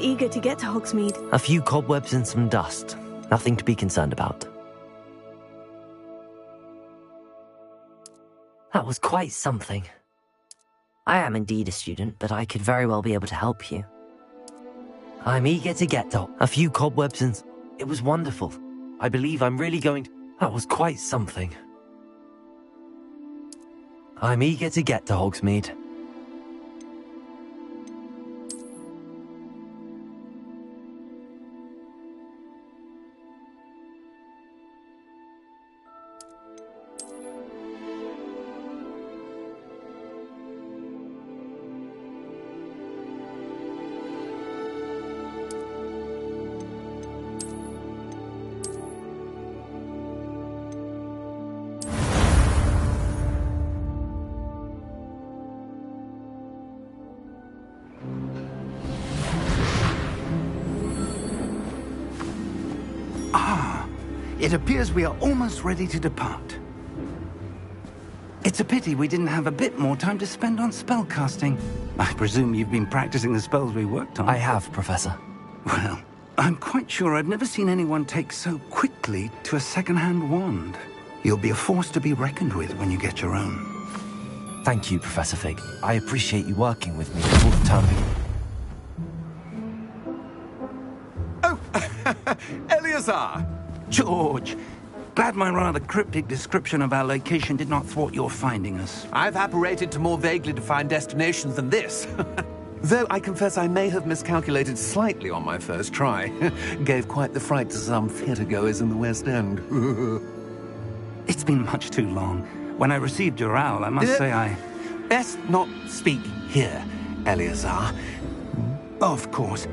eager to get to Hogsmeade. A few cobwebs and some dust. Nothing to be concerned about. That was quite something. I am indeed a student, but I could very well be able to help you. I'm eager to get to a few cobwebs and... It was wonderful. I believe I'm really going to... That was quite something. I'm eager to get to Hogsmeade. It appears we are almost ready to depart. It's a pity we didn't have a bit more time to spend on spellcasting. I presume you've been practicing the spells we worked on. I have, Professor. Well, I'm quite sure I've never seen anyone take so quickly to a second-hand wand. You'll be a force to be reckoned with when you get your own. Thank you, Professor Fig. I appreciate you working with me before the term begins. Oh, Eleazar! George, glad my rather cryptic description of our location did not thwart your finding us. I've apparated to more vaguely defined destinations than this. Though I confess I may have miscalculated slightly on my first try. Gave quite the fright to some theatre-goers in the West End. It's been much too long. When I received your owl, I must say I... Best not speak here, Eleazar. Of course.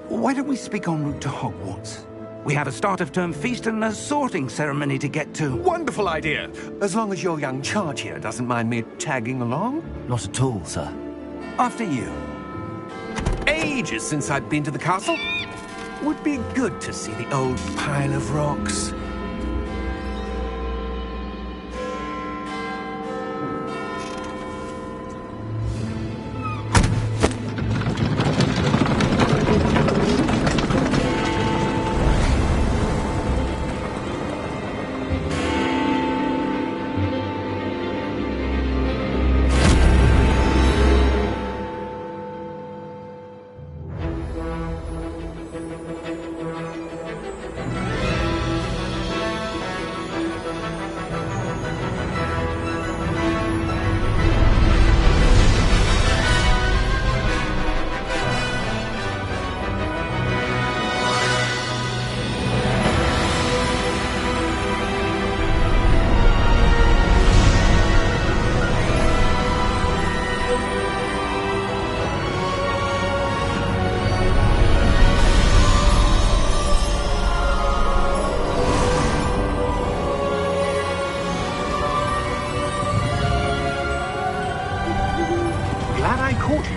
Why don't we speak en route to Hogwarts? We have a start-of-term feast and a sorting ceremony to get to. Wonderful idea! As long as your young charge here doesn't mind me tagging along. Not at all, sir. After you. Ages since I'd been to the castle. Would be good to see the old pile of rocks.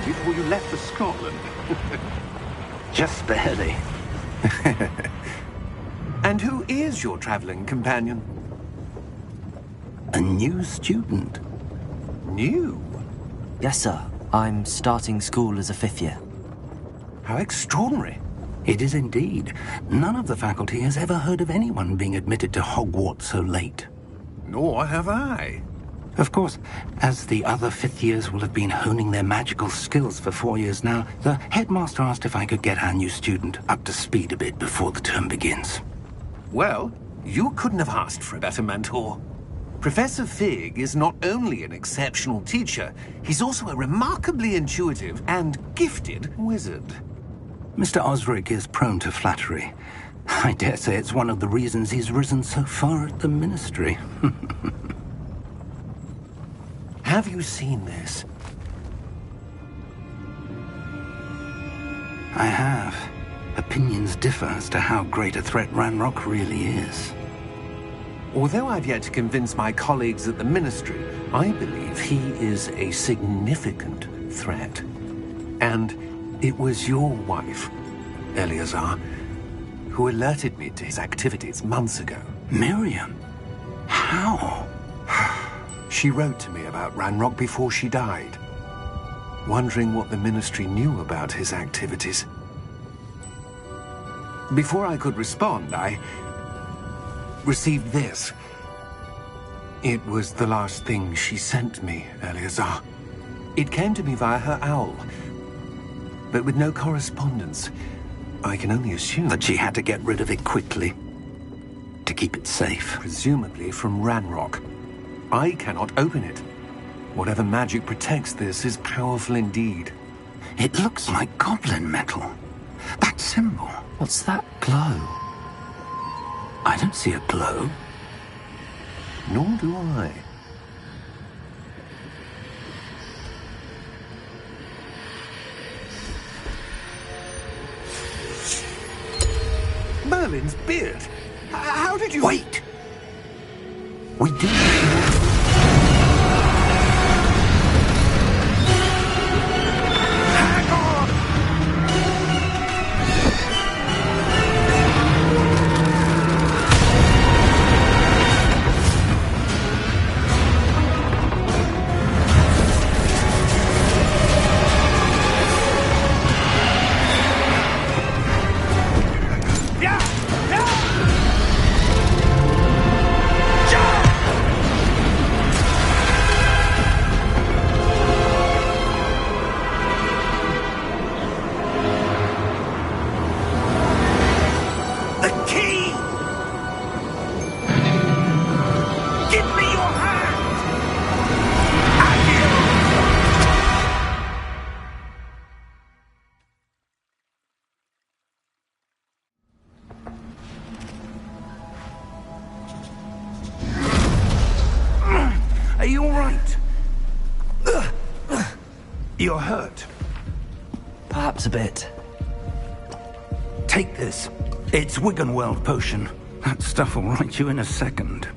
Before you left for Scotland. Just barely. And who is your traveling companion? A new student. New? Yes, sir. I'm starting school as a 5th year. How extraordinary. It is indeed. None of the faculty has ever heard of anyone being admitted to Hogwarts so late. Nor have I. Of course, as the other 5th years will have been honing their magical skills for 4 years now, the headmaster asked if I could get our new student up to speed a bit before the term begins. Well, you couldn't have asked for a better mentor. Professor Fig is not only an exceptional teacher, he's also a remarkably intuitive and gifted wizard. Mr. Osric is prone to flattery. I dare say it's one of the reasons he's risen so far at the Ministry. Have you seen this? I have. Opinions differ as to how great a threat Ranrock really is. Although I've yet to convince my colleagues at the Ministry, I believe he is a significant threat. And it was your wife, Eleazar, who alerted me to his activities months ago. Miriam? How? She wrote to me about Ranrock before she died, wondering what the Ministry knew about his activities. Before I could respond, I received this. It was the last thing she sent me, Eleazar. It came to me via her owl, but with no correspondence. I can only assume That she had to get rid of it quickly to keep it safe. presumably from Ranrock. I cannot open it. Whatever magic protects this is powerful indeed. It looks like goblin metal. That symbol. What's that glow? I don't see a glow. Nor do I. Merlin's beard. How did you... Wait! We do. Hang on! Yeah! Yeah! The key! Give me your hand! Are you all right? You're hurt. Perhaps a bit. Take this. It's Wiggenweld potion. That stuff will right you in a second.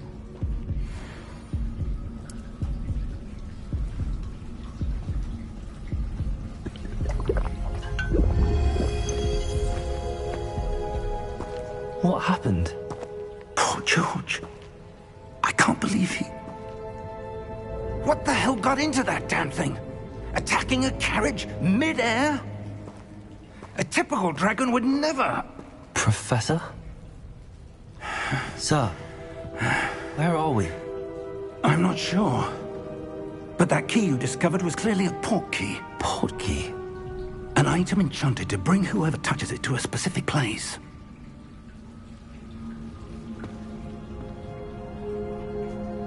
What happened? Poor George. I can't believe he... What the hell got into that damn thing? Attacking a carriage mid-air? A typical dragon would never... Professor? Sir, where are we? I'm not sure. But that key you discovered was clearly a port key. Port key? An item enchanted to bring whoever touches it to a specific place.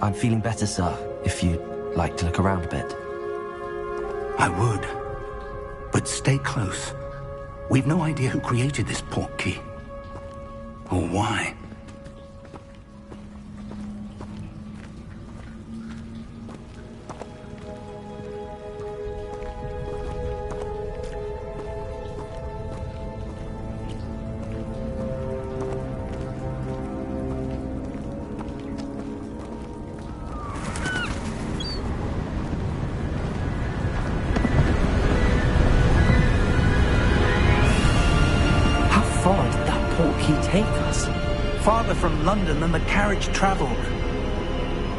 I'm feeling better, sir, if you'd like to look around a bit. I would. But stay close. We've no idea who created this port key. Or why. How far did that port key take us? Farther from London than the carriage travelled.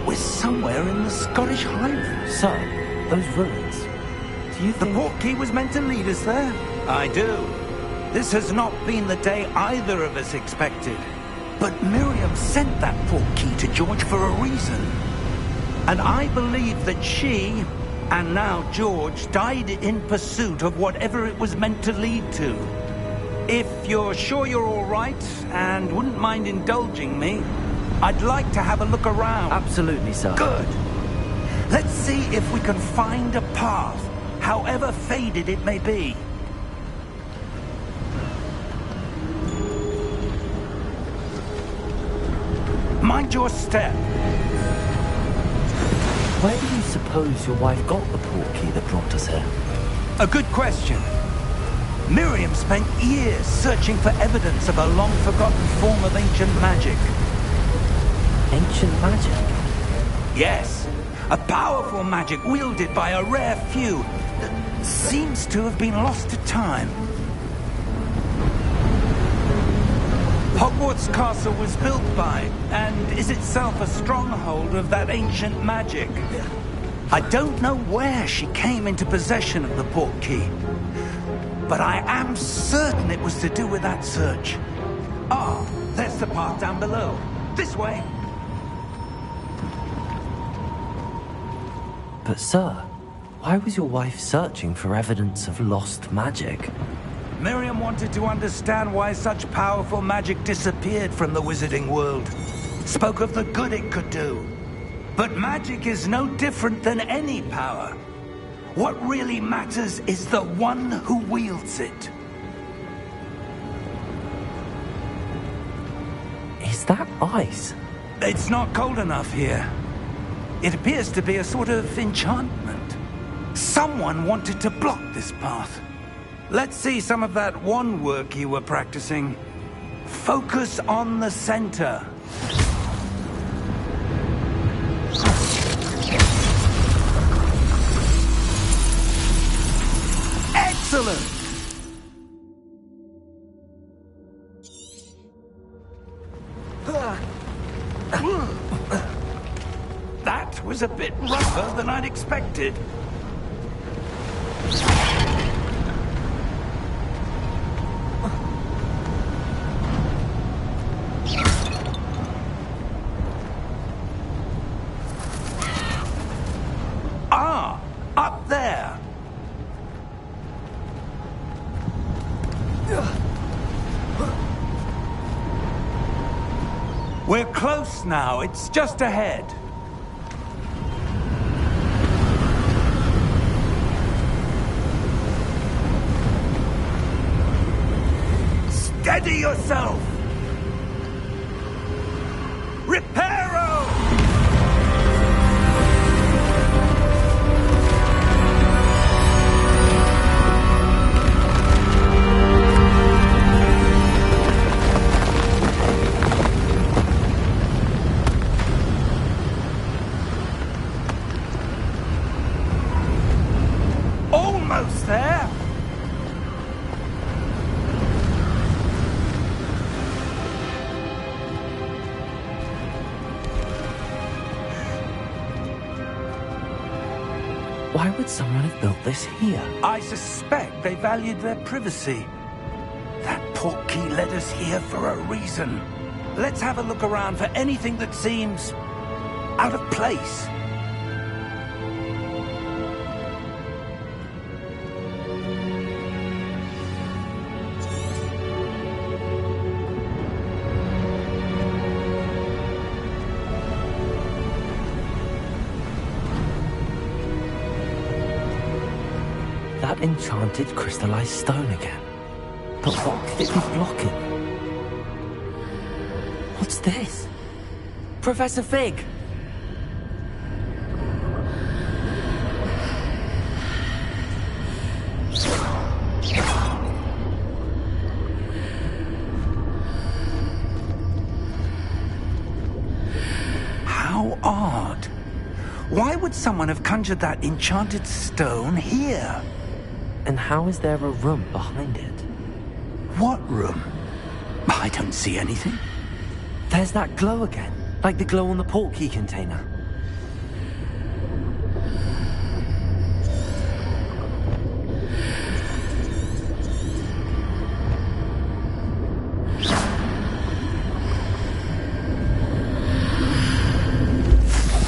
We're somewhere in the Scottish Highlands. Sir, those ruins. Do you The think... port key was meant to lead us there? I do. This has not been the day either of us expected. But Miriam sent that port key to George for a reason. And I believe that she, and now George, died in pursuit of whatever it was meant to lead to. If you're sure you're all right, and wouldn't mind indulging me, I'd like to have a look around. Absolutely, sir. Good. Let's see if we can find a path, however faded it may be. Mind your step. Where do you suppose your wife got the port key that brought us here? A good question. Miriam spent years searching for evidence of a long-forgotten form of ancient magic. Ancient magic? Yes, a powerful magic wielded by a rare few that seems to have been lost to time. Hogwarts Castle was built by, and is itself a stronghold of that ancient magic. I don't know where she came into possession of the port key, but I am certain it was to do with that search. Ah, there's the path down below. This way. But sir, why was your wife searching for evidence of lost magic? Miriam wanted to understand why such powerful magic disappeared from the wizarding world. Spoke of the good it could do. But magic is no different than any power. What really matters is the one who wields it. Is that ice? It's not cold enough here. It appears to be a sort of enchantment. Someone wanted to block this path. Let's see some of that wand work you were practicing. Focus on the center. Excellent! That was a bit rougher than I'd expected. Ah, up there. We're close now. It's just ahead. Steady yourself! Reparo! Almost there! Why would someone have built this here? I suspect they valued their privacy. That portkey led us here for a reason. Let's have a look around for anything that seems out of place. That enchanted crystallized stone again. But what could it be blocking? What's this? Professor Fig! How odd. Why would someone have conjured that enchanted stone here? And how is there a room behind it? What room? I don't see anything. There's that glow again, like the glow on the portkey container.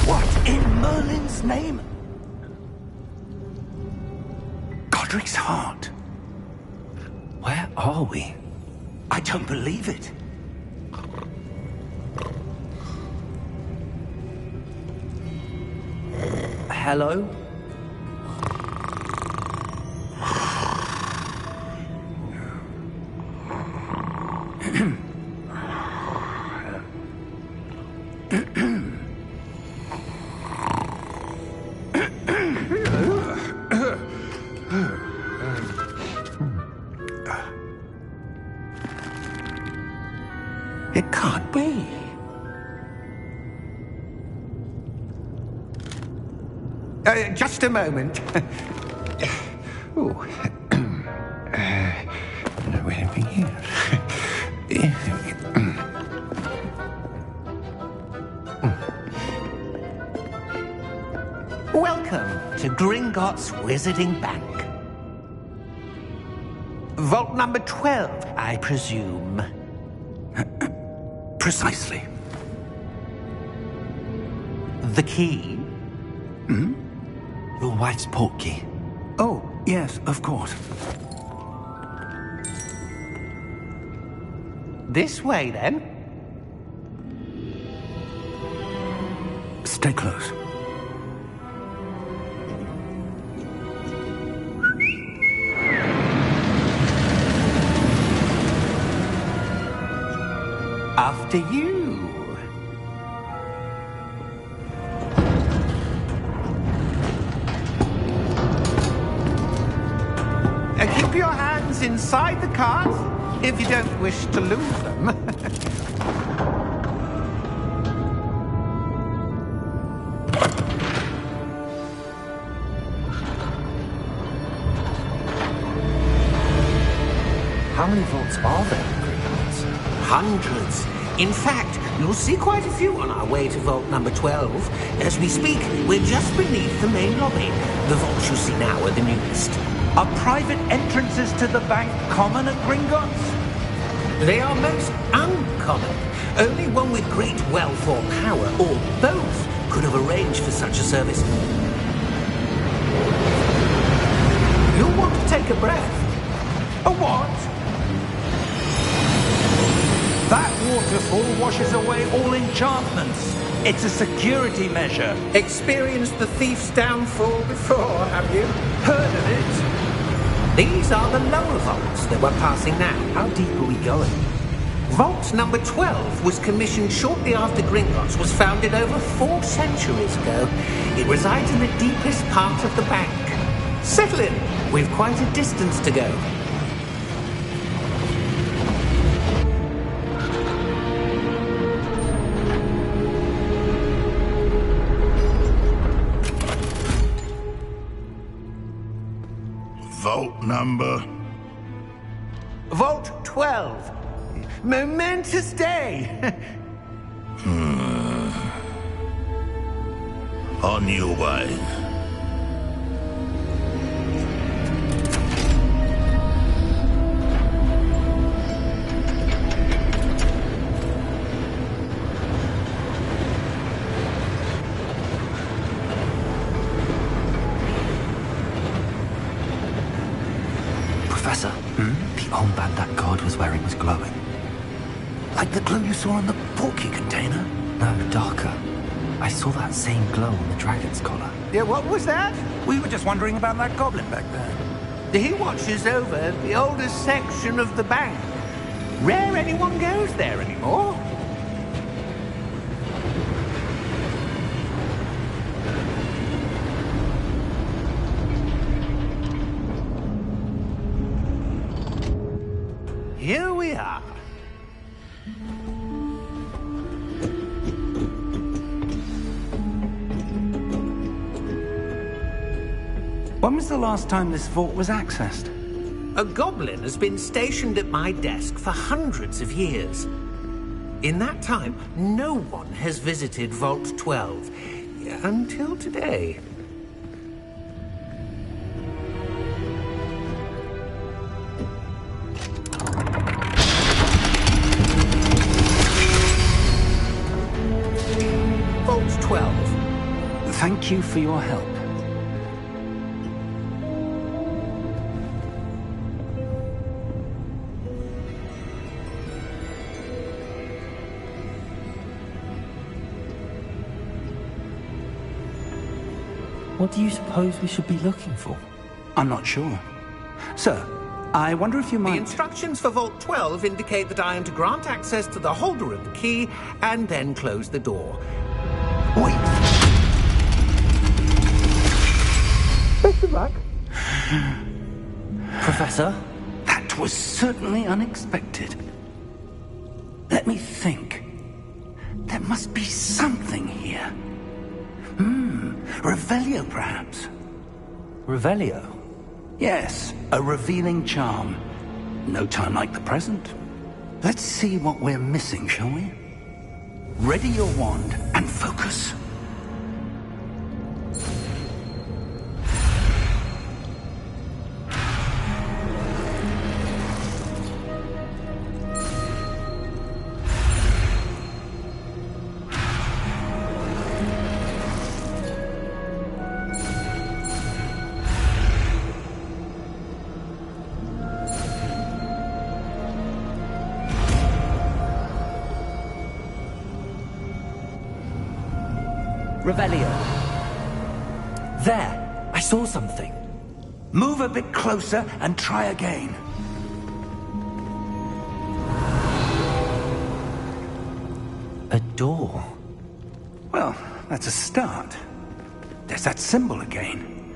What in Merlin's name? Godric's heart. Where are we? I don't believe it. Hello? It can't be. Just a moment. Oh. No, anything here. Welcome to Gringotts Wizarding Bank. Vault number 12, I presume. Precisely. The key? Your wife's portkey. Oh, yes, of course. This way, then. Stay close. After you. Keep your hands inside the cart if you don't wish to lose them. How many vaults are there in Gringotts? Hundreds. In fact, you'll see quite a few on our way to vault number 12. As we speak, we're just beneath the main lobby. The vaults you see now are the newest. Are private entrances to the bank common at Gringotts? They are most uncommon. Only one with great wealth or power, or both, could have arranged for such a service. You'll want to take a breath. A what? That waterfall washes away all enchantments. It's a security measure. Experienced the thief's downfall before, have you? Heard of it? These are the lower vaults that we're passing now. How deep are we going? Vault number 12 was commissioned shortly after Gringotts was founded over 4 centuries ago. It resides in the deepest part of the bank. Settle in. We've quite a distance to go. Vault number? Vault 12. Momentous day. On your way. Professor, the armband that guard was wearing was glowing. Like the glow you saw on the portkey container? No, darker. I saw that same glow on the dragon's collar. Yeah, what was that? We were just wondering about that goblin back there. He watches over the oldest section of the bank. Rare anyone goes there anymore. Here we are. When was the last time this vault was accessed? A goblin has been stationed at my desk for hundreds of years. In that time, no one has visited Vault 12. Until today. Vault 12. Thank you for your help. What do you suppose we should be looking for? I'm not sure. Sir, I wonder if you The might... instructions for Vault 12 indicate that I am to grant access to the holder of the key and then close the door. Wait! Best of luck. Professor? That was certainly unexpected. Let me think. There must be something here. Revelio, perhaps? Revelio? Yes, a revealing charm. No time like the present. Let's see what we're missing, shall we? Ready your wand and focus. Revelio. There! I saw something. Move a bit closer and try again. A door. Well, that's a start. There's that symbol again.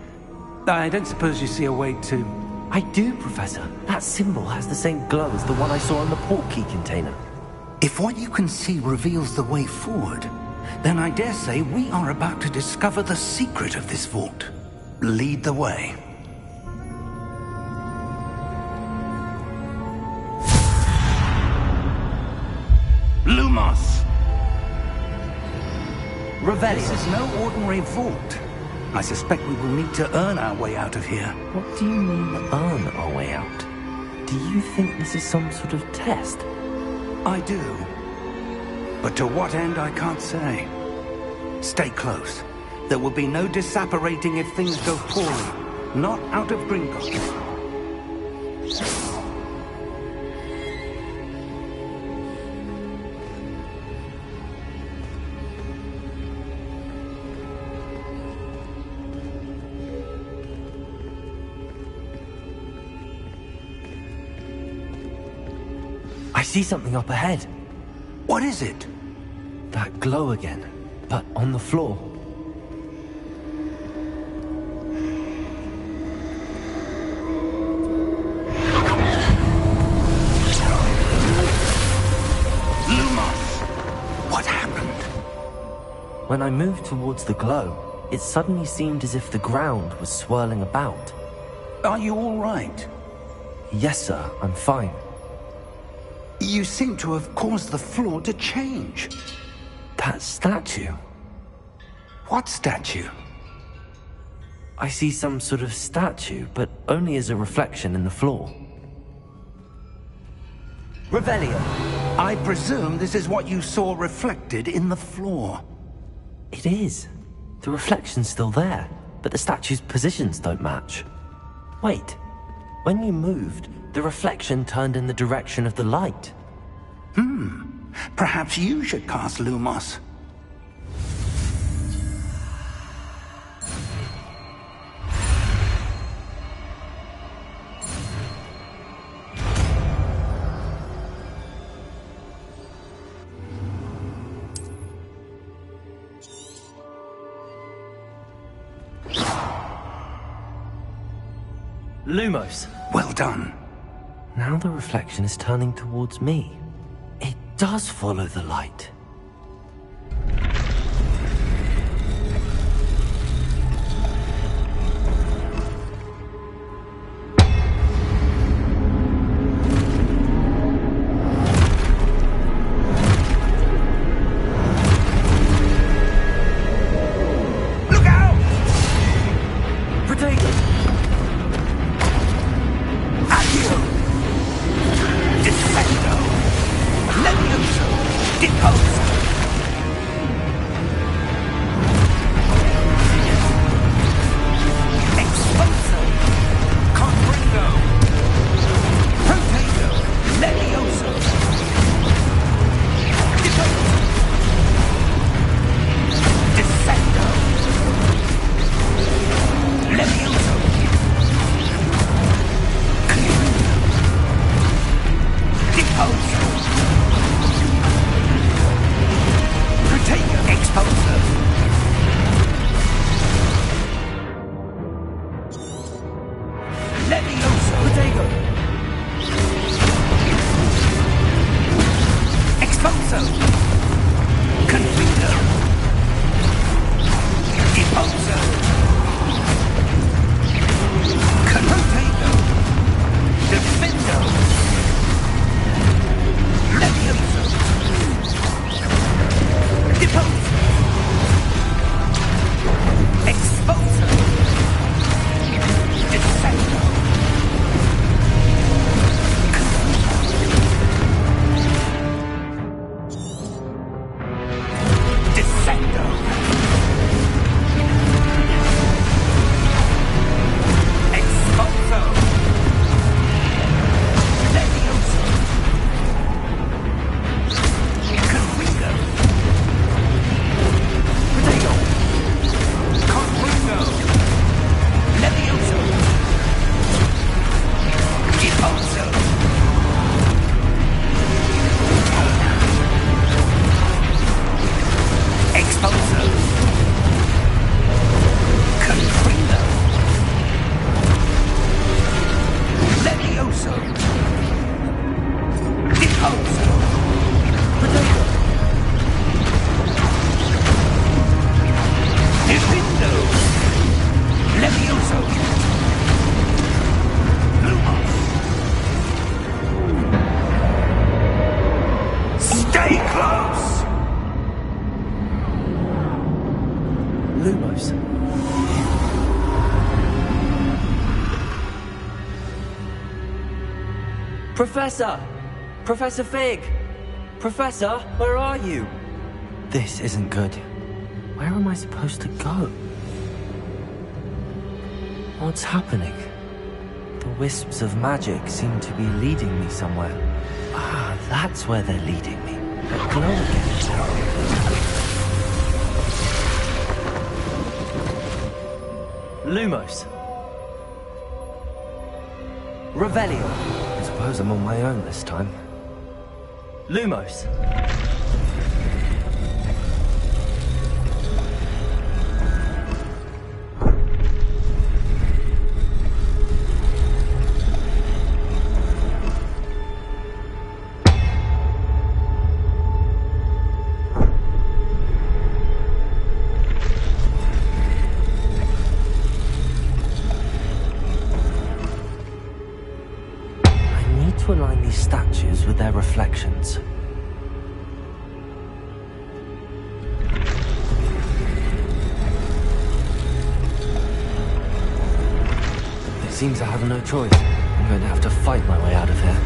I don't suppose you see a way to... I do, Professor. That symbol has the same glow as the one I saw in the portkey container. If what you can see reveals the way forward, then I dare say we are about to discover the secret of this vault. Lead the way. Lumos! Revelio. This is no ordinary vault. I suspect we will need to earn our way out of here. What do you mean, earn our way out? Do you think this is some sort of test? I do. But to what end, I can't say. Stay close. There will be no disapparating if things go poorly. Not out of Gringotts. I see something up ahead. What is it? That glow again, but on the floor. Lumos! What happened? When I moved towards the glow, it suddenly seemed as if the ground was swirling about. Are you all right? Yes, sir, I'm fine. You seem to have caused the floor to change. That statue. What statue? I see some sort of statue, but only as a reflection in the floor. Revelio. I presume this is what you saw reflected in the floor. It is. The reflection's still there, but the statue's positions don't match. Wait. When you moved, the reflection turned in the direction of the light. Perhaps you should cast Lumos. Lumos. Well done. Now the reflection is turning towards me. It does follow the light. Look out! Protego! Accio! Defendo! Levioso! Depose! Expulso. Confrino. Levioso. Dipulso. Potato. Divindo. Levioso. Lumos. Stay close! Lumos. Professor! Professor Fig! Professor, where are you? This isn't good. Where am I supposed to go? What's happening? The wisps of magic seem to be leading me somewhere. Ah, that's where they're leading me. That glow again. Lumos. Revelio. I suppose I'm on my own this time. Lumos. To align these statues with their reflections. It seems I have no choice. I'm going to have to fight my way out of here.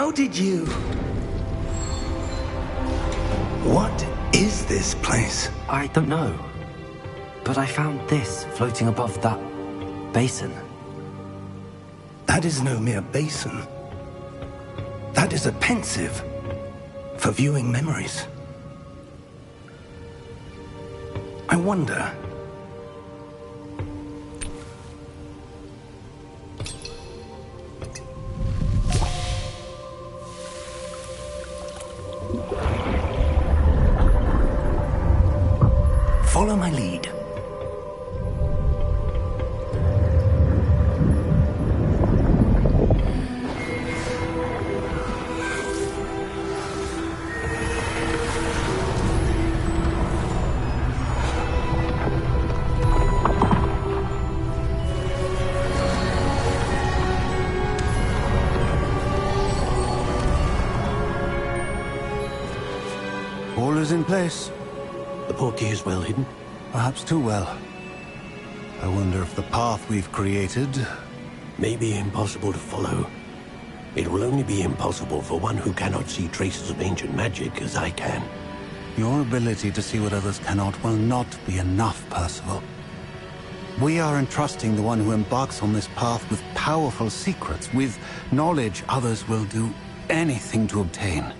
How did you... What is this place? I don't know. But I found this floating above that basin. That is no mere basin. That is a pensive for viewing memories. I wonder... Follow my lead. All is in place. The portkey is well hidden. Perhaps too well. I wonder if the path we've created... May be impossible to follow. It will only be impossible for one who cannot see traces of ancient magic as I can. Your ability to see what others cannot will not be enough, Percival. We are entrusting the one who embarks on this path with powerful secrets, with knowledge others will do anything to obtain.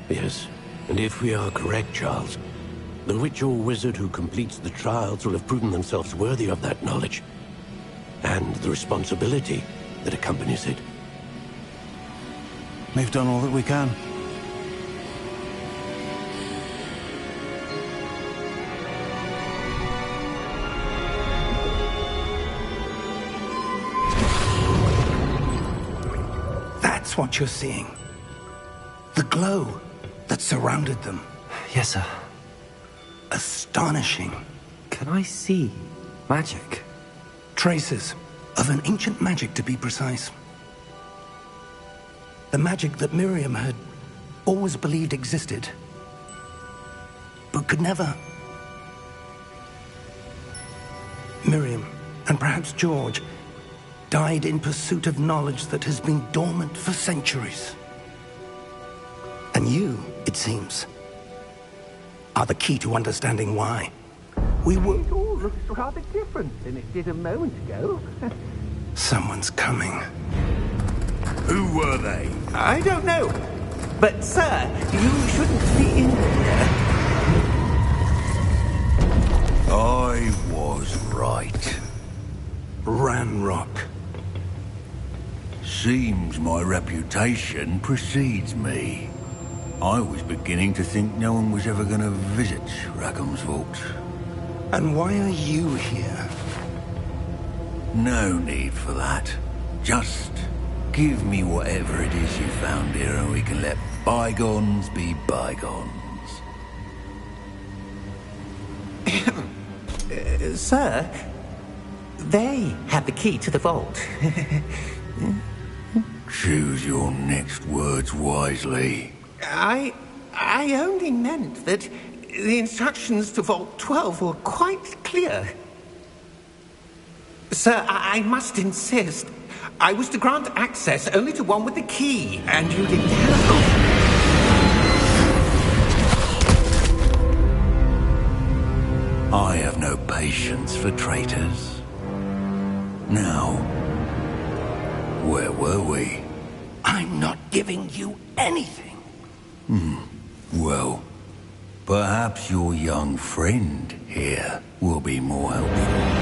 Yes, and if we are correct, Charles, the witch or wizard who completes the trials will have proven themselves worthy of that knowledge, and the responsibility that accompanies it. We've done all that we can. That's what you're seeing. The glow that surrounded them. Yes, sir. Astonishing. Can I see magic? Traces of an ancient magic, to be precise. The magic that Miriam had always believed existed, but could never. Miriam, and perhaps George, died in pursuit of knowledge that has been dormant for centuries. And you, it seems, are the key to understanding why. It all looks rather different than it did a moment ago. Someone's coming. Who were they? I don't know. But, sir, you shouldn't be in here. I was right. Ranrock. Seems my reputation precedes me. I was beginning to think no one was ever going to visit Rackham's Vault. And why are you here? No need for that. Just give me whatever it is you found here and we can let bygones be bygones. Sir, they have the key to the vault. Choose your next words wisely. I only meant that the instructions to Vault 12 were quite clear. Sir, I must insist. I was to grant access only to one with the key, and you didn't help. I have no patience for traitors. Now, where were we? I'm not giving you anything. Well, perhaps your young friend here will be more helpful.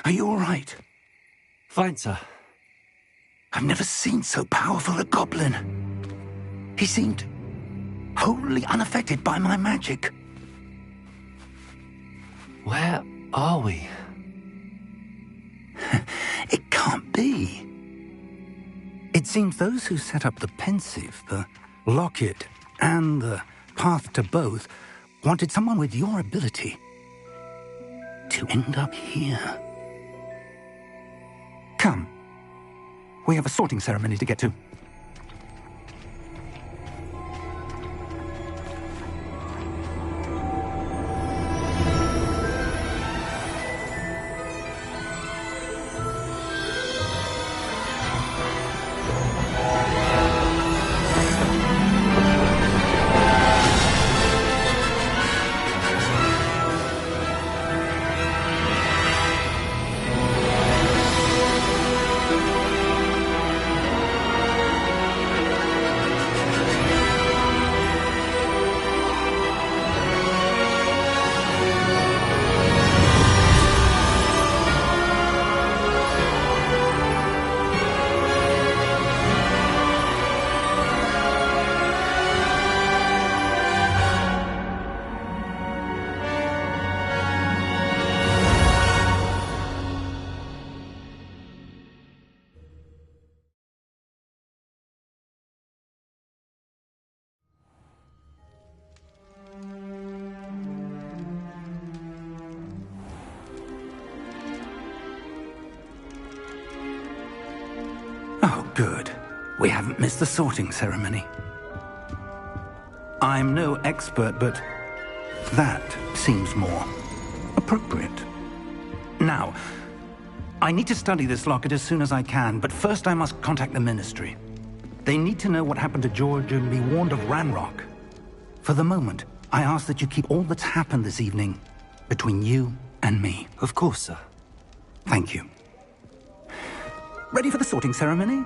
Are you all right? Fine, sir. I've never seen so powerful a goblin. He seemed wholly unaffected by my magic. Where are we? It can't be. It seems those who set up the Pensieve, the Locket, and the Path to Both wanted someone with your ability to end up here. Come. We have a sorting ceremony to get to. Oh, good. We haven't missed the sorting ceremony. I'm no expert, but that seems more appropriate. Now, I need to study this locket as soon as I can, but first I must contact the Ministry. They need to know what happened to George and be warned of Ranrock. For the moment, I ask that you keep all that's happened this evening between you and me. Of course, sir. Thank you. Ready for the sorting ceremony?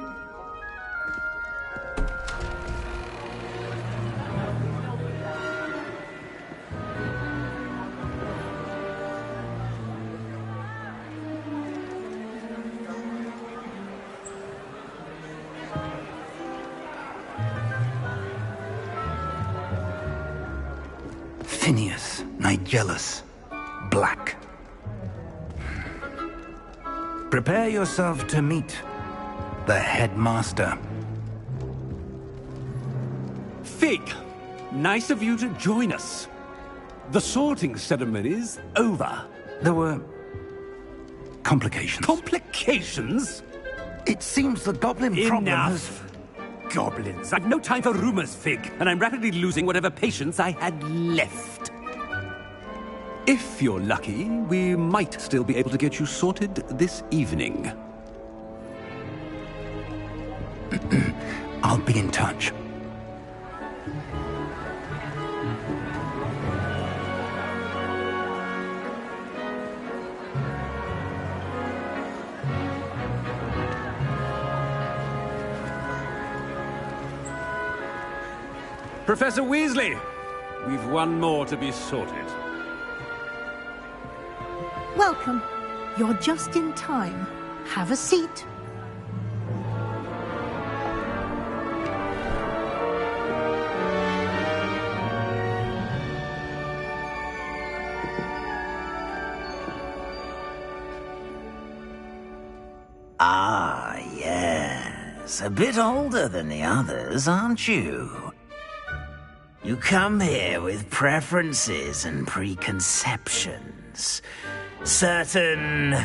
Phineas Nigellus Black. Prepare yourself to meet the headmaster. Fig, nice of you to join us. The sorting ceremony's over. There were complications. Complications? It seems the goblin problem has... Enough. Goblins. I've no time for rumors, Fig, and I'm rapidly losing whatever patience I had left. If you're lucky, we might still be able to get you sorted this evening. I'll be in touch. Professor Weasley, we've one more to be sorted. Welcome. You're just in time. Have a seat. Ah, yes. A bit older than the others, aren't you? You come here with preferences and preconceptions. Certain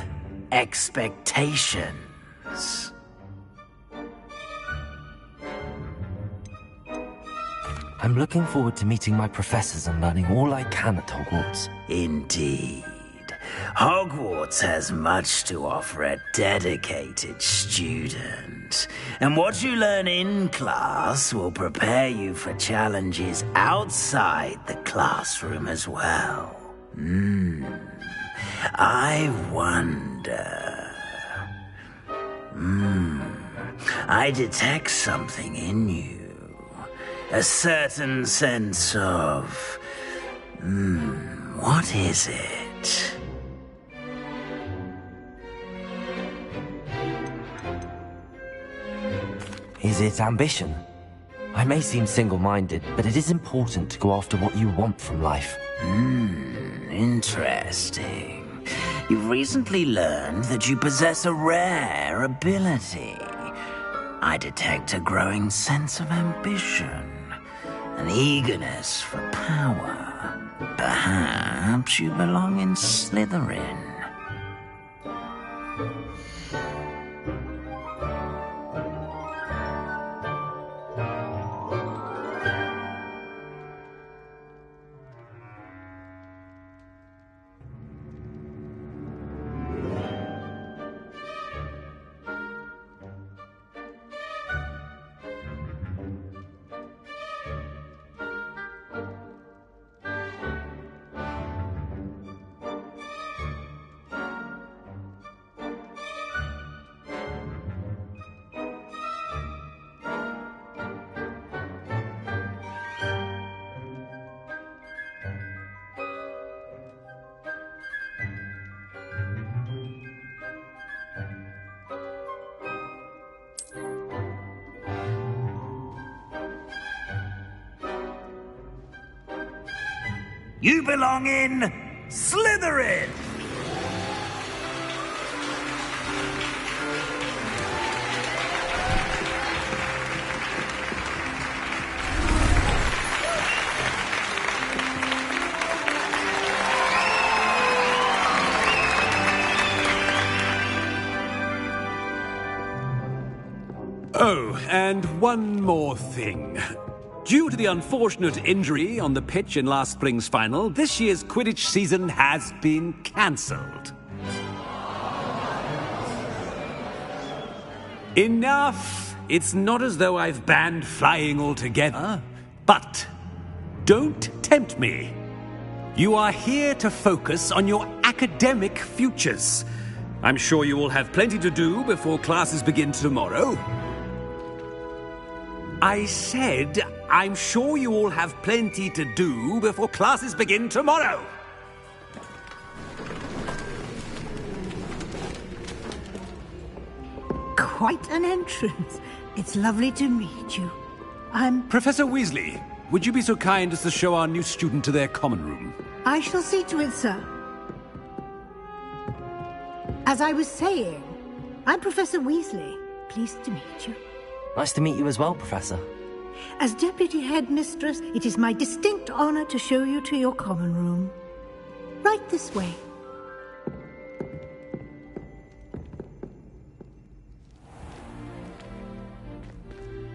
expectations. I'm looking forward to meeting my professors and learning all I can at Hogwarts. Indeed. Hogwarts has much to offer a dedicated student. And what you learn in class will prepare you for challenges outside the classroom as well. I wonder... I detect something in you. A certain sense of... what is it? Is it ambition? I may seem single-minded, but it is important to go after what you want from life. Interesting. You've recently learned that you possess a rare ability. I detect a growing sense of ambition, an eagerness for power. Perhaps you belong in Slytherin. You belong in Slytherin! Oh, and one more thing. Due to the unfortunate injury on the pitch in last spring's final, this year's Quidditch season has been cancelled. Enough! It's not as though I've banned flying altogether. But don't tempt me. You are here to focus on your academic futures. I'm sure you will have plenty to do before classes begin tomorrow. I said, I'm sure you all have plenty to do before classes begin tomorrow. Quite an entrance. It's lovely to meet you. Professor Weasley, would you be so kind as to show our new student to their common room? I shall see to it, sir. As I was saying, I'm Professor Weasley. Pleased to meet you. Nice to meet you as well, Professor. As Deputy Headmistress, it is my distinct honor to show you to your common room. Right this way.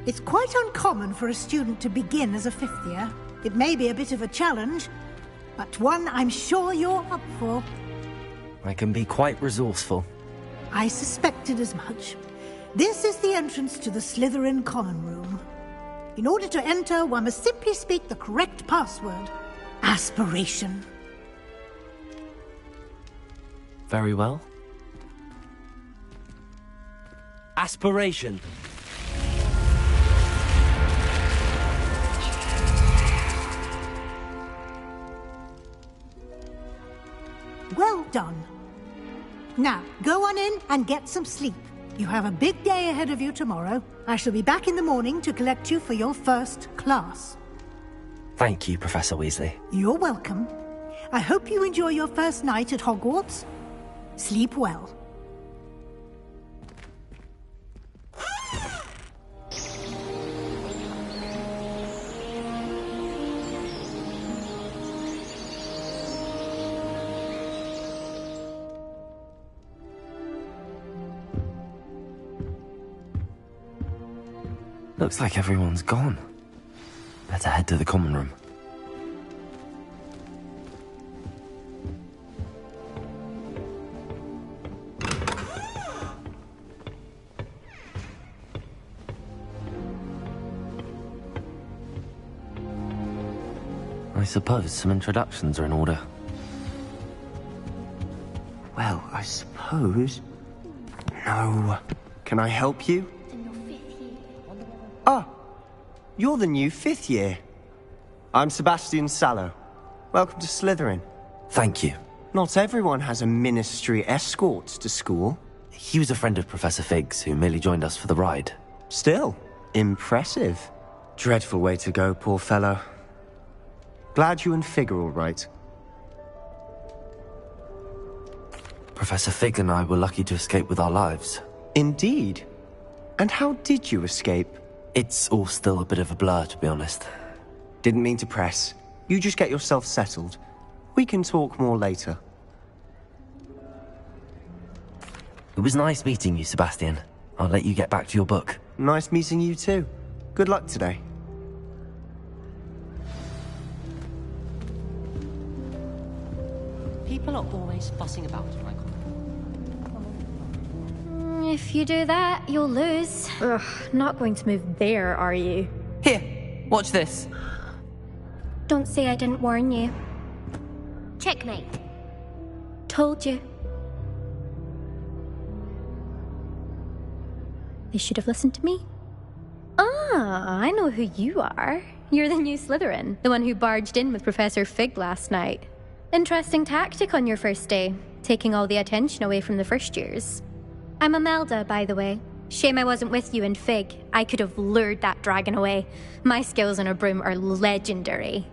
It's quite uncommon for a student to begin as a fifth year. It may be a bit of a challenge, but one I'm sure you're up for. I can be quite resourceful. I suspected as much. This is the entrance to the Slytherin common room. In order to enter, one must simply speak the correct password. Aspiration. Very well. Aspiration. Well done. Now, go on in and get some sleep. You have a big day ahead of you tomorrow. I shall be back in the morning to collect you for your first class. Thank you, Professor Weasley. You're welcome. I hope you enjoy your first night at Hogwarts. Sleep well. Looks like everyone's gone. Better head to the common room. I suppose some introductions are in order. Well, I suppose... No. Can I help you? Ah, you're the new fifth year. I'm Sebastian Sallow. Welcome to Slytherin. Thank you. Not everyone has a ministry escort to school. He was a friend of Professor Fig's who merely joined us for the ride. Still, Impressive. Dreadful way to go, poor fellow. Glad you and Fig are all right. Professor Fig and I were lucky to escape with our lives. Indeed. And how did you escape? It's all still a bit of a blur, to be honest. Didn't mean to press. You just get yourself settled. We can talk more later. It was nice meeting you, Sebastian. I'll let you get back to your book. Nice meeting you too. Good luck today. People are always fussing about, Michael. If you do that, you'll lose. Ugh, not going to move there, are you? Here, watch this. Don't say I didn't warn you. Checkmate. Told you. They should have listened to me. Ah, I know who you are. You're the new Slytherin, the one who barged in with Professor Fig last night. Interesting tactic on your first day, taking all the attention away from the first years. I'm Imelda, by the way. Shame I wasn't with you in Fig. I could have lured that dragon away. My skills on a broom are legendary.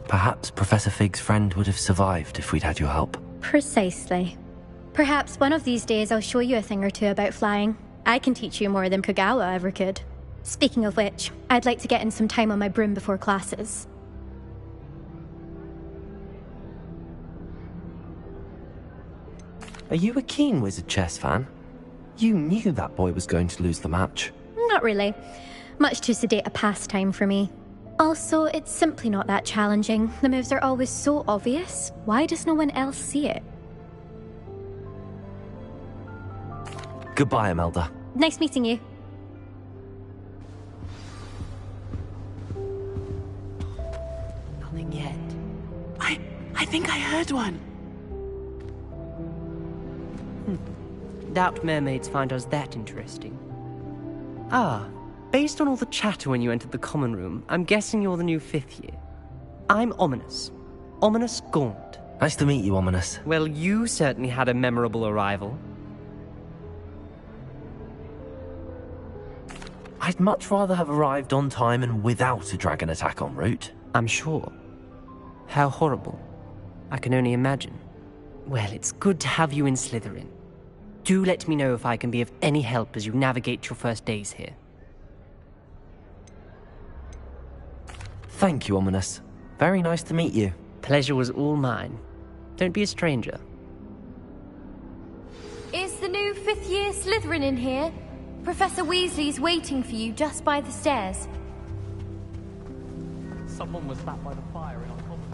Perhaps Professor Fig's friend would have survived if we'd had your help. Precisely. Perhaps one of these days I'll show you a thing or two about flying. I can teach you more than Kogawa ever could. Speaking of which, I'd like to get in some time on my broom before classes. Are you a keen Wizard Chess fan? You knew that boy was going to lose the match. Not really. Much too sedate a pastime for me. Also, it's simply not that challenging. The moves are always so obvious. Why does no one else see it? Goodbye, Imelda. Nice meeting you. Nothing yet. I think I heard one. Doubt mermaids find us that interesting. Ah, based on all the chatter when you entered the common room, I'm guessing you're the new 5th year. I'm Ominous. Ominous Gaunt. Nice to meet you, Ominous. Well, you certainly had a memorable arrival. I'd much rather have arrived on time and without a dragon attack en route. I'm sure. How horrible. I can only imagine. Well, it's good to have you in Slytherin. Do let me know if I can be of any help as you navigate your first days here. Thank you, Ominous. Very nice to meet you. Pleasure was all mine. Don't be a stranger. Is the new 5th year Slytherin in here? Professor Weasley's waiting for you just by the stairs. Someone was sat by the fire in our common room.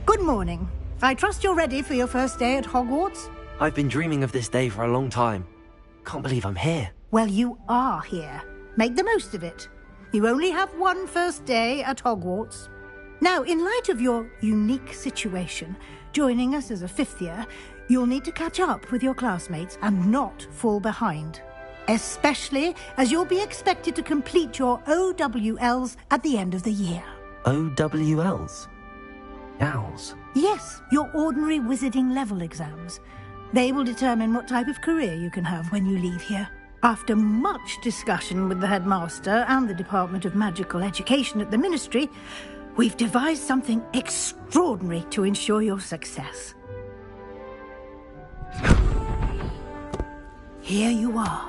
Good morning. I trust you're ready for your first day at Hogwarts? I've been dreaming of this day for a long time. Can't believe I'm here. Well, you are here. Make the most of it. You only have one first day at Hogwarts. Now, in light of your unique situation, joining us as a 5th year, You'll need to catch up with your classmates and not fall behind. Especially as you'll be expected to complete your OWLs at the end of the year. OWLs? Owls? Yes, your ordinary wizarding level exams. They will determine what type of career you can have when you leave here. After much discussion with the headmaster and the Department of Magical Education at the Ministry, we've devised something extraordinary to ensure your success. Here you are.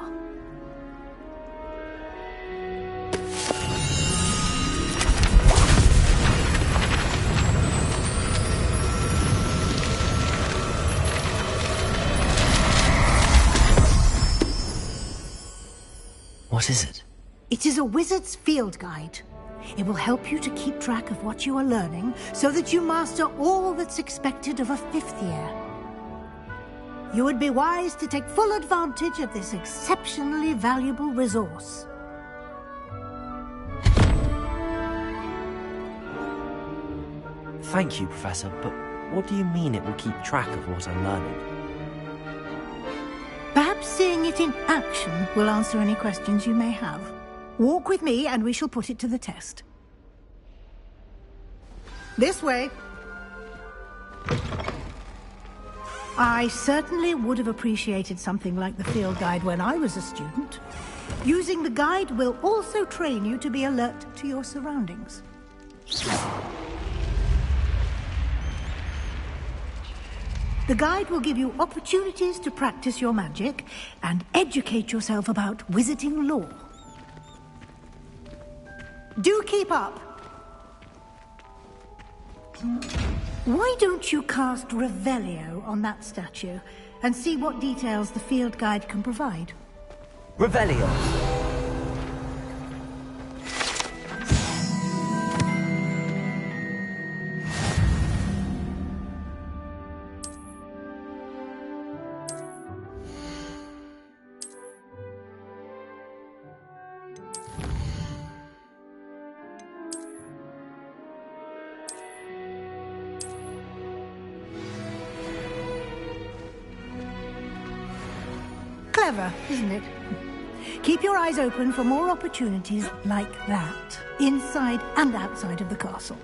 What is it? It is a wizard's field guide. It will help you to keep track of what you are learning so that you master all that's expected of a 5th year. You would be wise to take full advantage of this exceptionally valuable resource. Thank you, Professor, but what do you mean it will keep track of what I'm learning? Perhaps seeing it in action will answer any questions you may have. Walk with me and we shall put it to the test. This way. I certainly would have appreciated something like the field guide when I was a student. Using the guide will also train you to be alert to your surroundings. The guide will give you opportunities to practice your magic and educate yourself about wizarding lore. Do keep up. Why don't you cast Revelio on that statue and see what details the field guide can provide? Revelio! Clever, isn't it? Keep your eyes open for more opportunities like that, inside and outside of the castle.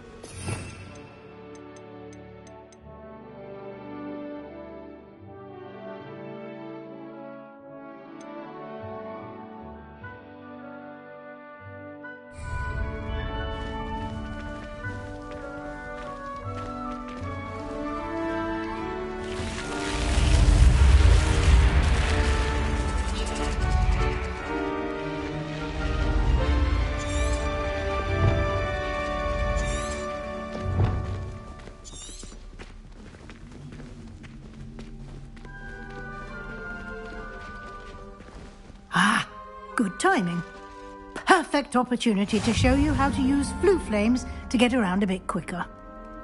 Good timing. Perfect opportunity to show you how to use flue flames to get around a bit quicker.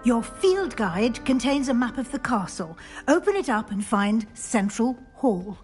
Your field guide contains a map of the castle. Open it up and find Central Hall.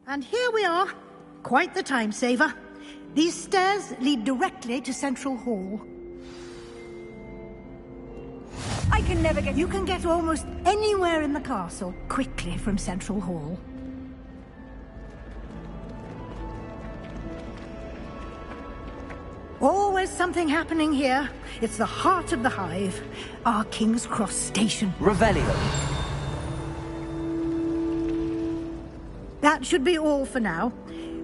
And here we are. Quite the time saver. These stairs lead directly to Central Hall. I can never get... You can get almost anywhere in the castle quickly from Central Hall. Always something happening here. It's the heart of the hive. Our King's Cross station. Revelio. That should be all for now.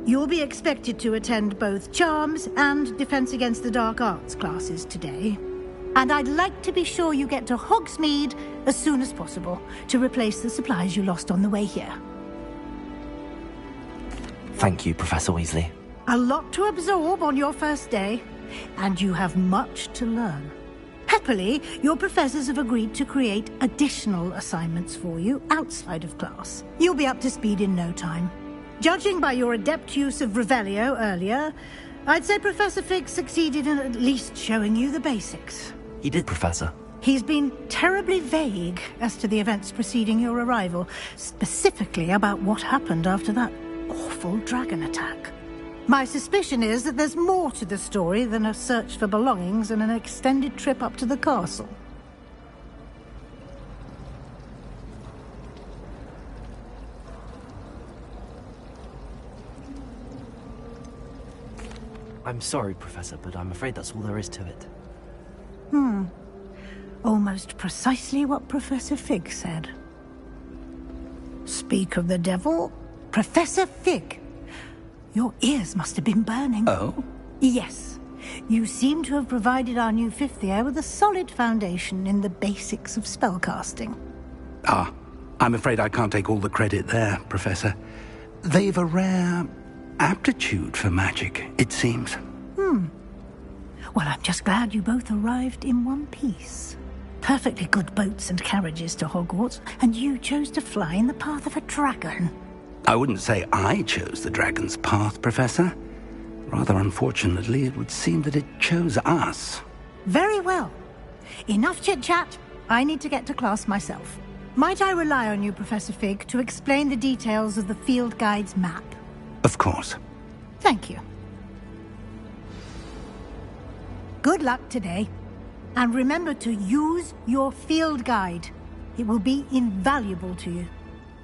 You'll be expected to attend both Charms and Defense Against the Dark Arts classes today. And I'd like to be sure you get to Hogsmeade as soon as possible to replace the supplies you lost on the way here. Thank you, Professor Weasley. A lot to absorb on your first day, and you have much to learn. Happily, your professors have agreed to create additional assignments for you outside of class. You'll be up to speed in no time. Judging by your adept use of Revelio earlier, I'd say Professor Fig succeeded in at least showing you the basics. He did, Professor. He's been terribly vague as to the events preceding your arrival, specifically about what happened after that awful dragon attack. My suspicion is that there's more to the story than a search for belongings and an extended trip up to the castle. I'm sorry, Professor, but I'm afraid that's all there is to it. Almost precisely what Professor Fig said. Speak of the devil, Professor Fig. Your ears must have been burning. Oh? Yes. You seem to have provided our new fifth year with a solid foundation in the basics of spellcasting. Ah, I'm afraid I can't take all the credit there, Professor. They've a rare aptitude for magic, it seems. Well, I'm just glad you both arrived in one piece. Perfectly good boats and carriages to Hogwarts, and you chose to fly in the path of a dragon. I wouldn't say I chose the dragon's path, Professor. Rather unfortunately, it would seem that it chose us. Very well. Enough chit-chat. I need to get to class myself. Might I rely on you, Professor Fig, to explain the details of the field guide's map? Of course. Thank you. Good luck today. And remember to use your field guide. It will be invaluable to you.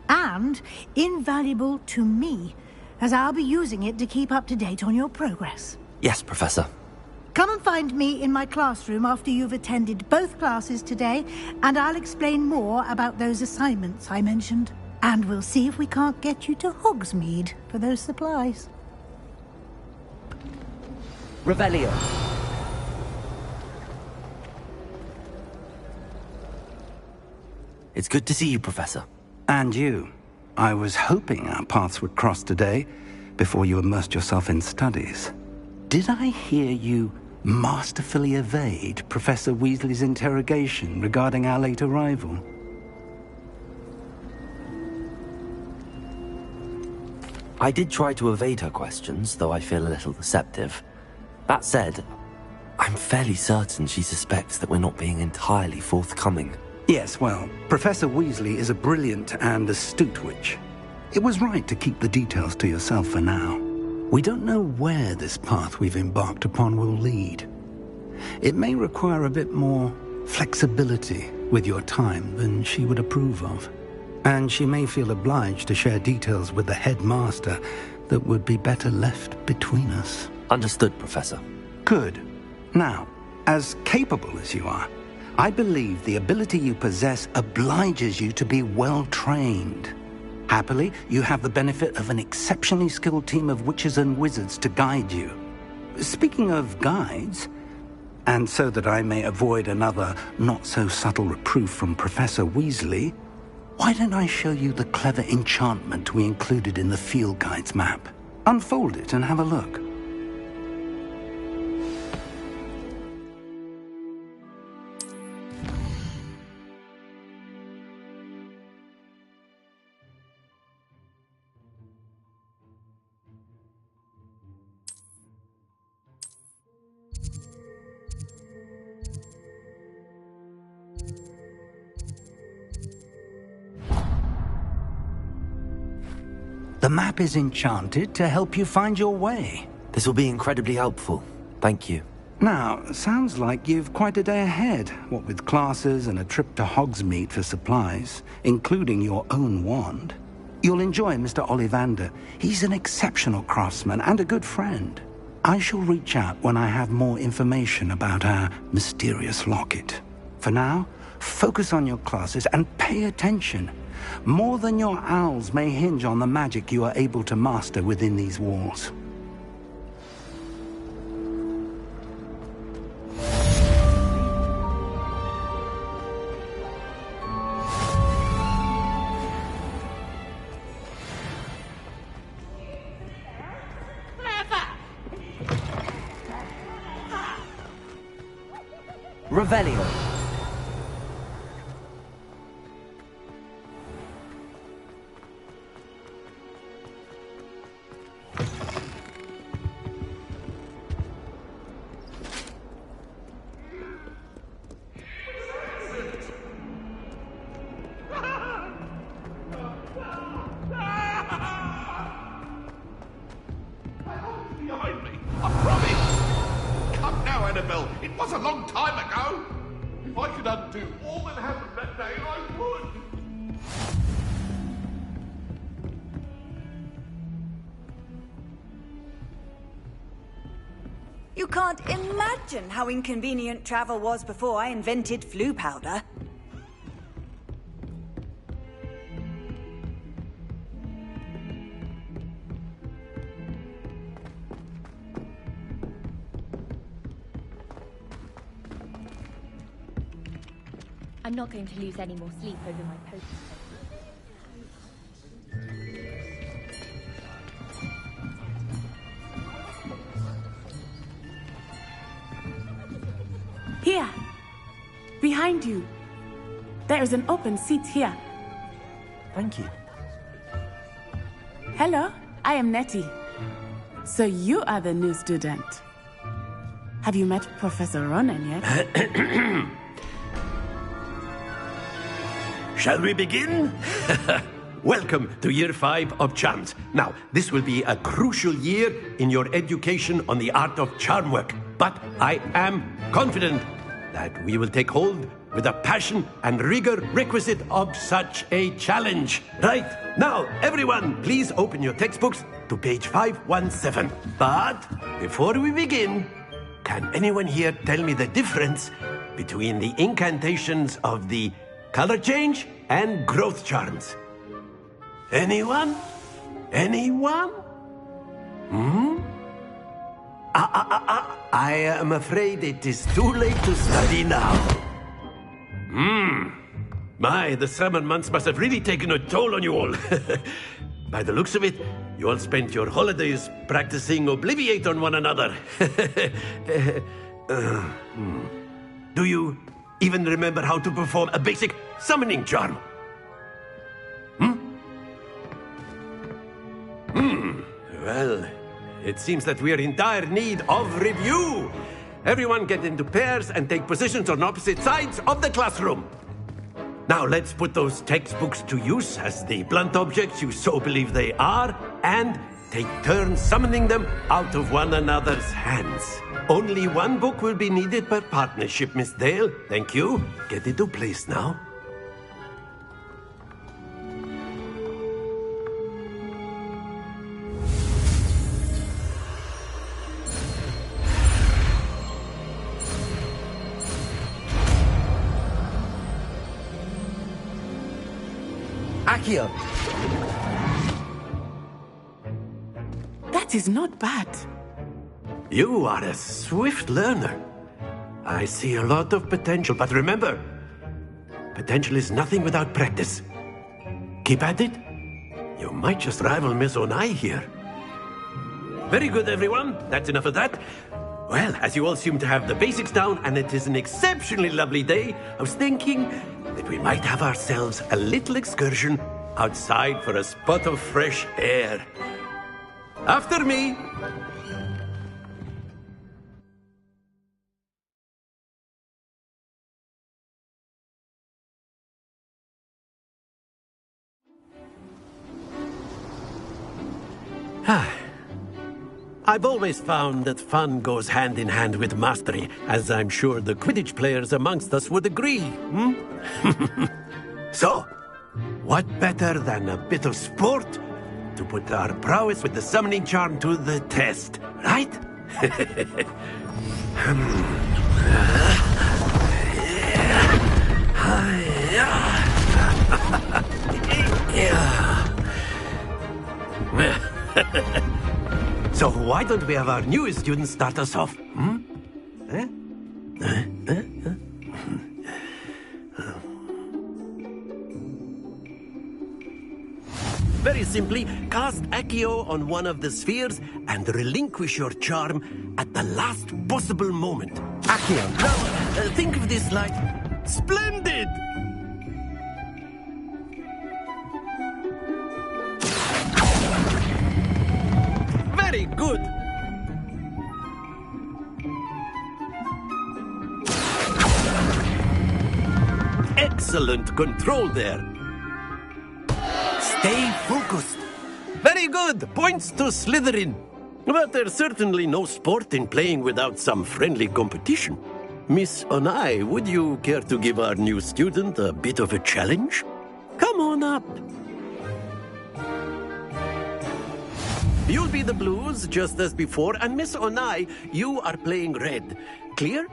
And invaluable to me, as I'll be using it to keep up to date on your progress. Yes, Professor. Come and find me in my classroom after you've attended both classes today, and I'll explain more about those assignments I mentioned. And we'll see if we can't get you to Hogsmeade for those supplies. Revelio. It's good to see you, Professor. And you. I was hoping our paths would cross today, before you immersed yourself in studies. Did I hear you masterfully evade Professor Weasley's interrogation regarding our late arrival? I did try to evade her questions, though I feel a little deceptive. That said, I'm fairly certain she suspects that we're not being entirely forthcoming. Yes, well, Professor Weasley is a brilliant and astute witch. It was right to keep the details to yourself for now. We don't know where this path we've embarked upon will lead. It may require a bit more flexibility with your time than she would approve of. And she may feel obliged to share details with the headmaster that would be better left between us. Understood, Professor. Good. Now, as capable as you are, I believe the ability you possess obliges you to be well-trained. Happily, you have the benefit of an exceptionally skilled team of witches and wizards to guide you. Speaking of guides, and so that I may avoid another not-so-subtle reproof from Professor Weasley, why don't I show you the clever enchantment we included in the field guide's map? Unfold it and have a look. The map is enchanted to help you find your way. This will be incredibly helpful. Thank you. Now, sounds like you've quite a day ahead, what with classes and a trip to Hogsmeade for supplies, including your own wand. You'll enjoy Mr. Ollivander. He's an exceptional craftsman and a good friend. I shall reach out when I have more information about our mysterious locket. For now, focus on your classes and pay attention. More than your owls may hinge on the magic you are able to master within these walls. Revelio. Behind me, I promise! Come now, Annabelle, it was a long time ago! If I could undo all that happened that day, I would! You can't imagine how inconvenient travel was before I invented flu powder. I'm not going to lose any more sleep over my post. Here! Behind you! There is an open seat here. Thank you. Hello, I am Nettie. So you are the new student. Have you met Professor Ronan yet? Shall we begin? Welcome to Year 5 of Charms. Now, this will be a crucial year in your education on the art of charm work. But I am confident that we will take hold with the passion and rigor requisite of such a challenge. Right, now, everyone, please open your textbooks to page 517. But before we begin, can anyone here tell me the difference between the incantations of the color change and growth charms? Anyone? Anyone? I am afraid it is too late to study now. My, the summer months must have really taken a toll on you all. By the looks of it, you all spent your holidays practicing Obliviate on one another. Do you even remember how to perform a basic summoning charm? Well, it seems that we are in dire need of review. Everyone get into pairs and take positions on opposite sides of the classroom. Now let's put those textbooks to use as the blunt objects you so believe they are, and take turns summoning them out of one another's hands. Only one book will be needed per partnership, Miss Dale. Thank you. Get into place now. Accio! That is not bad. You are a swift learner. I see a lot of potential, but remember, potential is nothing without practice. Keep at it. You might just rival Miss Onai here. Very good, everyone. That's enough of that. Well, as you all seem to have the basics down, and it is an exceptionally lovely day, I was thinking that we might have ourselves a little excursion outside for a spot of fresh air. After me. I've always found that fun goes hand in hand with mastery, as I'm sure the Quidditch players amongst us would agree. So, what better than a bit of sport to put our prowess with the summoning charm to the test, right? So why don't we have our newest student start us off? Eh? Very simply, cast Accio on one of the spheres and relinquish your charm at the last possible moment. Accio. Now, think of this like... Splendid! Very good! Excellent control there. Stay focused. Very good. Points to Slytherin. But there's certainly no sport in playing without some friendly competition. Miss Onai, would you care to give our new student a bit of a challenge? Come on up. You'll be the blues, just as before, and Miss Onai, you are playing red. Clear?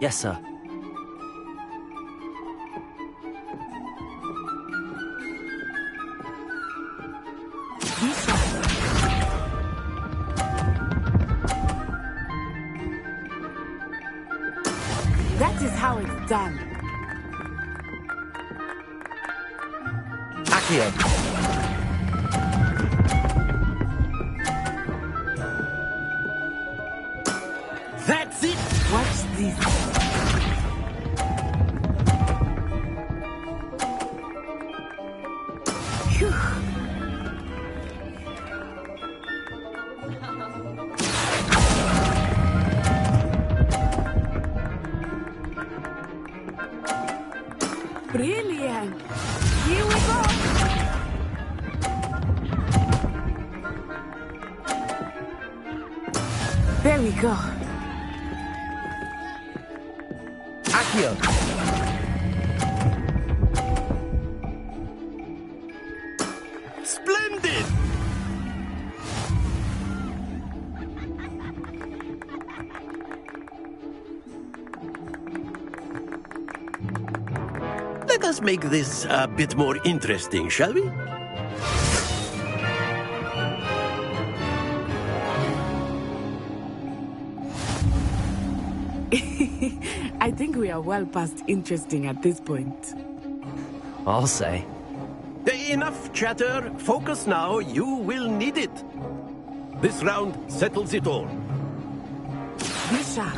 Yes, sir. That is how it's done. Accio. That's it! Watch this. Brilliant! Here we go! There we go. Accio. Splendid! Let us make this a bit more interesting, shall we? I think we are well past interesting at this point. I'll say. Enough chatter. Focus now. You will need it. This round settles it all. Be sharp.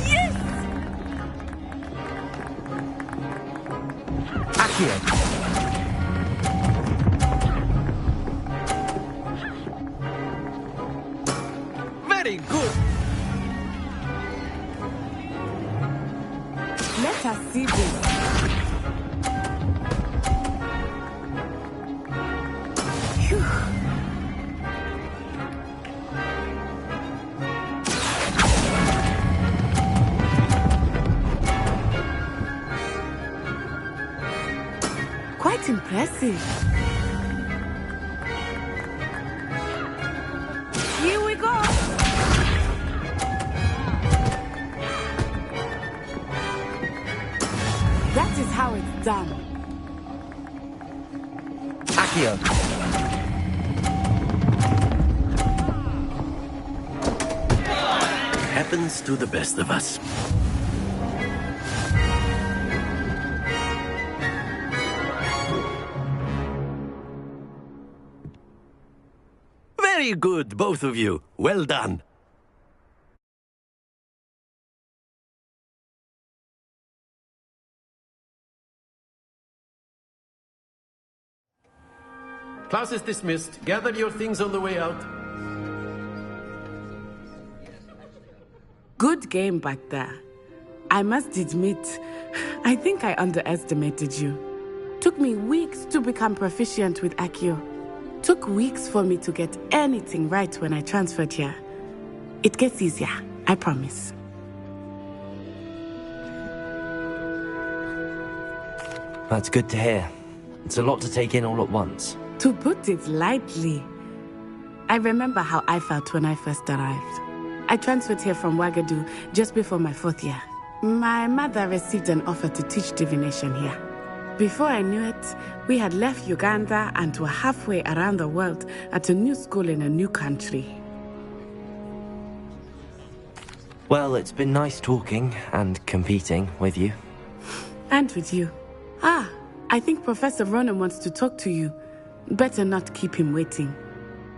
Yes! Accio. Very good. Let us see this. Phew. Quite impressive. Here we go. That is how it's done. Accio. Happens to the best of us. Very good, both of you. Well done. Class is dismissed. Gather your things on the way out. Good game back there. I must admit, I think I underestimated you. Took me weeks to become proficient with Accio. Took weeks for me to get anything right when I transferred here. It gets easier, I promise. That's good to hear. It's a lot to take in all at once. To put it lightly, I remember how I felt when I first arrived. I transferred here from Wagadu just before my 4th year. My mother received an offer to teach divination here. Before I knew it, we had left Uganda and were halfway around the world at a new school in a new country. Well, it's been nice talking and competing with you. And with you. I think Professor Ronan wants to talk to you. Better not keep him waiting.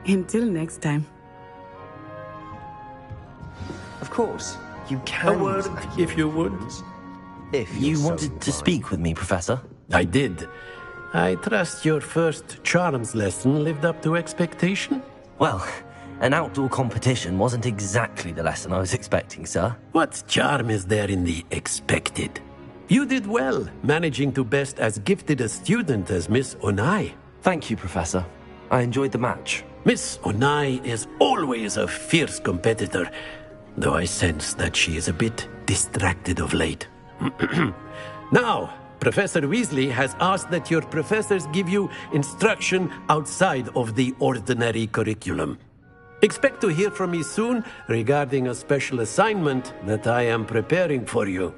Until next time. Of course, you can. A word, if you would. If you wanted to speak with me, Professor. I did. I trust your first charms lesson lived up to expectation? Well, an outdoor competition wasn't exactly the lesson I was expecting, sir. What charm is there in the expected? You did well, managing to best as gifted a student as Miss Onai. Thank you, Professor. I enjoyed the match. Miss Onai is always a fierce competitor, though I sense that she is a bit distracted of late. Now, Professor Weasley has asked that your professors give you instruction outside of the ordinary curriculum. Expect to hear from me soon regarding a special assignment that I am preparing for you.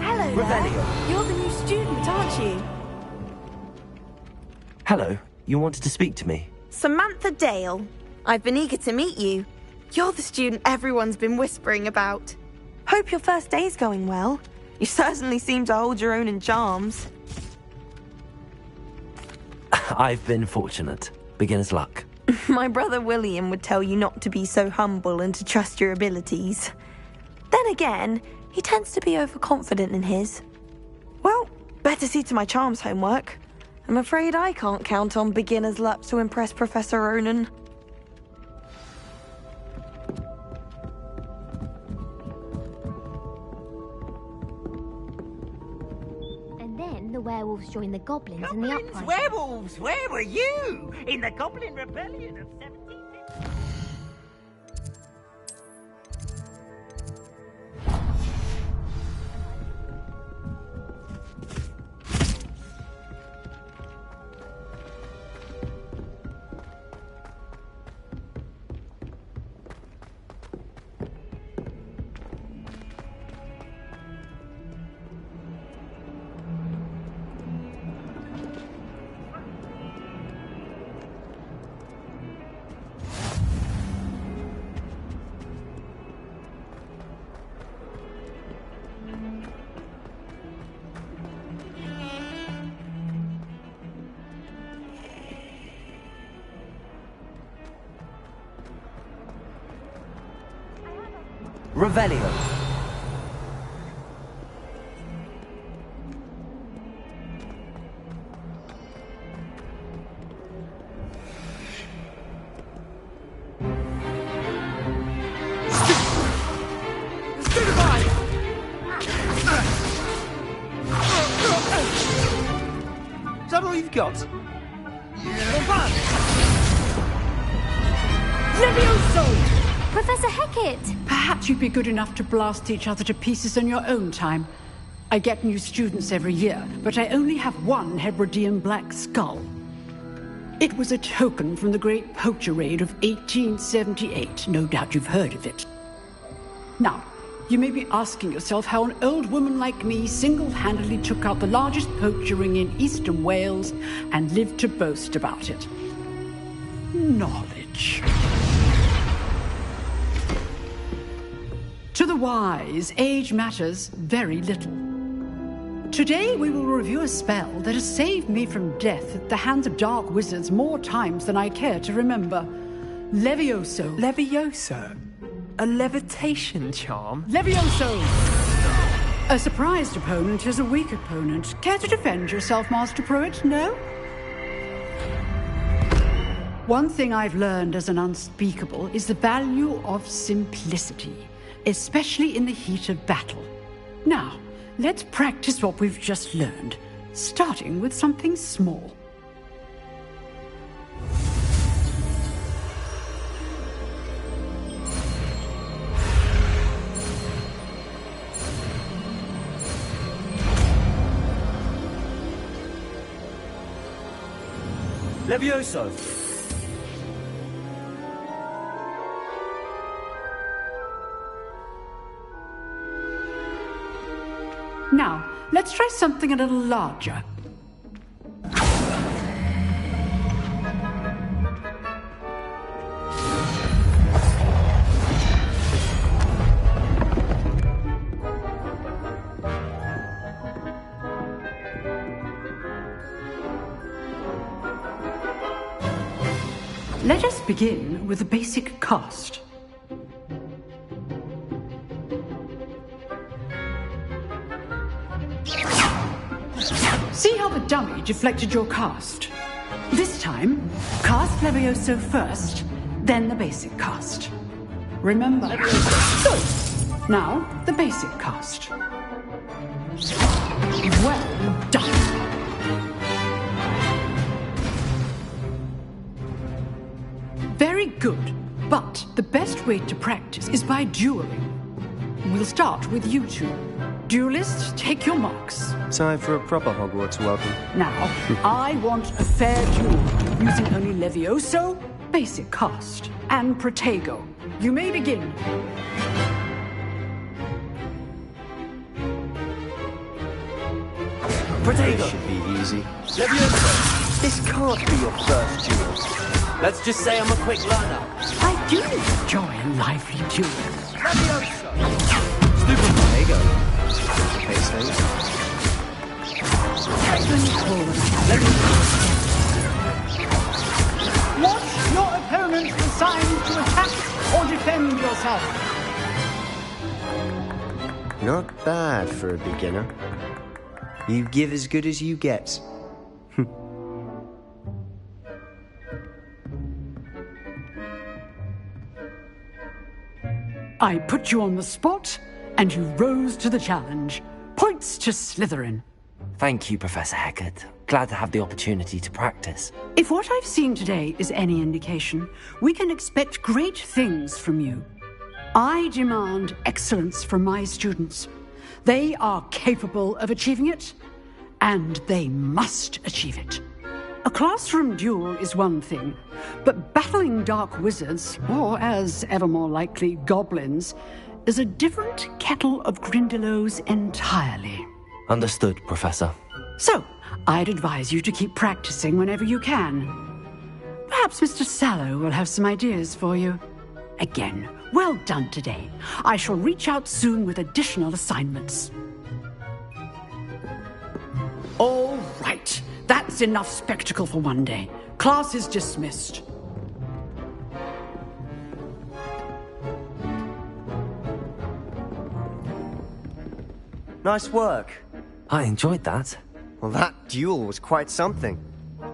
Hello there. You're the new student, aren't you? Hello, you wanted to speak to me? Samantha Dale. I've been eager to meet you. You're the student everyone's been whispering about. Hope your first day's going well. You certainly seem to hold your own in charms. I've been fortunate. Beginner's luck. My brother William would tell you not to be so humble and to trust your abilities. Then again, he tends to be overconfident in his. Well, better see to my charms homework. I'm afraid I can't count on beginner's luck to impress Professor Ronan. And then the werewolves joined the goblins in the uprising. Werewolves! Where were you? In the Goblin Rebellion of 1750? Revelio. Is that all you've got? Levioso! Professor Hecat! Perhaps you'd be good enough to blast each other to pieces in your own time. I get new students every year, but I only have one Hebridean black skull. It was a token from the Great Poacher Raid of 1878. No doubt you've heard of it. Now, you may be asking yourself how an old woman like me single-handedly took out the largest poacher ring in eastern Wales and lived to boast about it. Knowledge. To the wise, age matters very little. Today we will review a spell that has saved me from death at the hands of dark wizards more times than I care to remember. Levioso. Levioso? A levitation charm? Levioso! A surprised opponent is a weak opponent. Care to defend yourself, Master Pruitt? No? One thing I've learned as an unspeakable is the value of simplicity, especially in the heat of battle. Now, let's practice what we've just learned, starting with something small. Levioso! Now, let's try something a little larger. Let us begin with the basic cast. See how the dummy deflected your cast? This time, cast Levioso first, then the basic cast. Remember? Good. Now, the basic cast. Well done. Very good, but the best way to practice is by dueling. We'll start with you two. Duelists, take your marks. Time for a proper Hogwarts welcome. Now, I want a fair duel, using only Levioso, basic cast, and Protego. You may begin. Protego! This should be easy. Levioso! This can't be your first duel. Let's just say I'm a quick learner. I do enjoy a lively duel. Levioso! Stupid Protego. Face things. Watch your opponent's assigned to attack or defend yourself. Not bad for a beginner. You give as good as you get. I put you on the spot, and you rose to the challenge. Points to Slytherin. Thank you, Professor Hecat. Glad to have the opportunity to practice. If what I've seen today is any indication, we can expect great things from you. I demand excellence from my students. They are capable of achieving it, and they must achieve it. A classroom duel is one thing, but battling dark wizards, or as ever more likely, goblins, is a different kettle of Grindylows entirely. Understood, Professor. So, I'd advise you to keep practicing whenever you can. Perhaps Mr. Sallow will have some ideas for you. Again, well done today. I shall reach out soon with additional assignments. All right. That's enough spectacle for one day. Class is dismissed. Nice work. I enjoyed that. Well, that duel was quite something.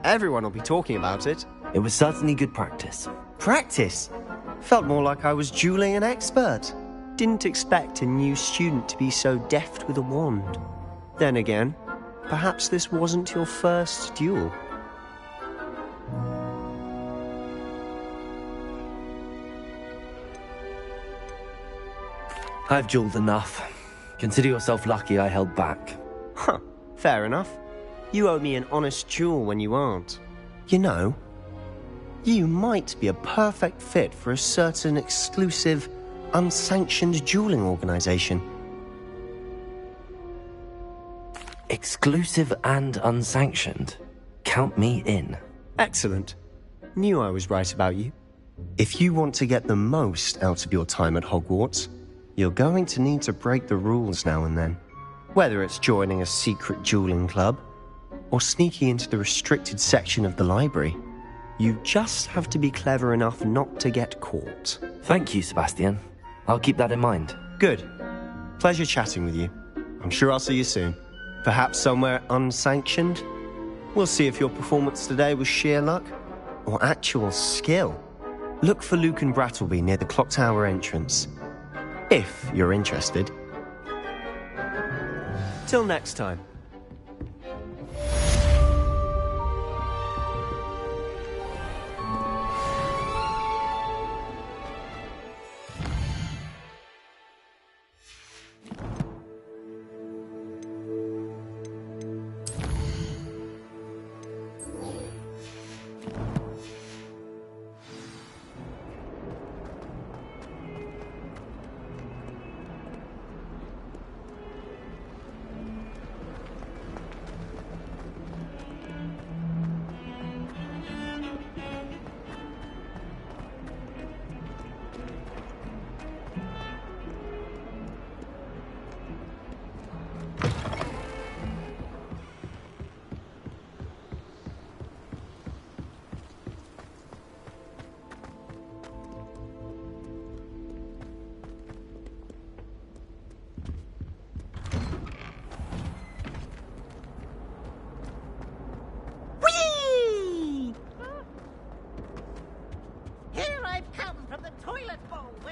Everyone will be talking about it. It was certainly good practice. Practice? Felt more like I was dueling an expert. Didn't expect a new student to be so deft with a wand. Then again, perhaps this wasn't your first duel. I've dueled enough. Consider yourself lucky I held back. Huh, fair enough. You owe me an honest duel when you aren't. You know, you might be a perfect fit for a certain exclusive, unsanctioned dueling organization. Exclusive and unsanctioned? Count me in. Excellent. Knew I was right about you. If you want to get the most out of your time at Hogwarts, you're going to need to break the rules now and then. Whether it's joining a secret dueling club, or sneaking into the restricted section of the library, you just have to be clever enough not to get caught. Thank you, Sebastian. I'll keep that in mind. Good. Pleasure chatting with you. I'm sure I'll see you soon. Perhaps somewhere unsanctioned? We'll see if your performance today was sheer luck or actual skill. Look for Lucan Brattleby near the Clock Tower entrance. If you're interested. Till next time.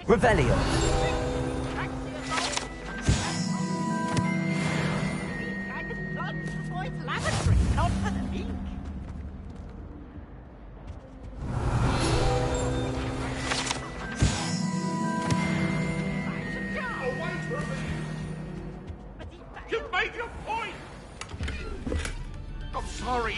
Revelio. You've made your point! I'm sorry,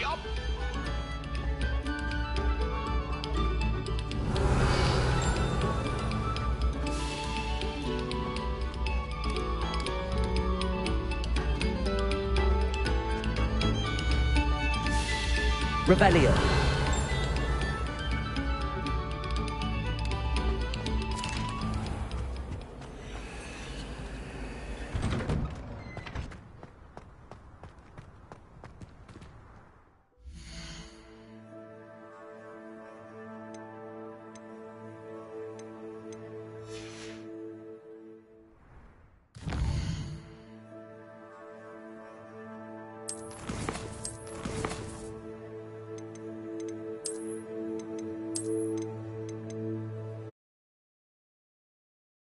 Revelio.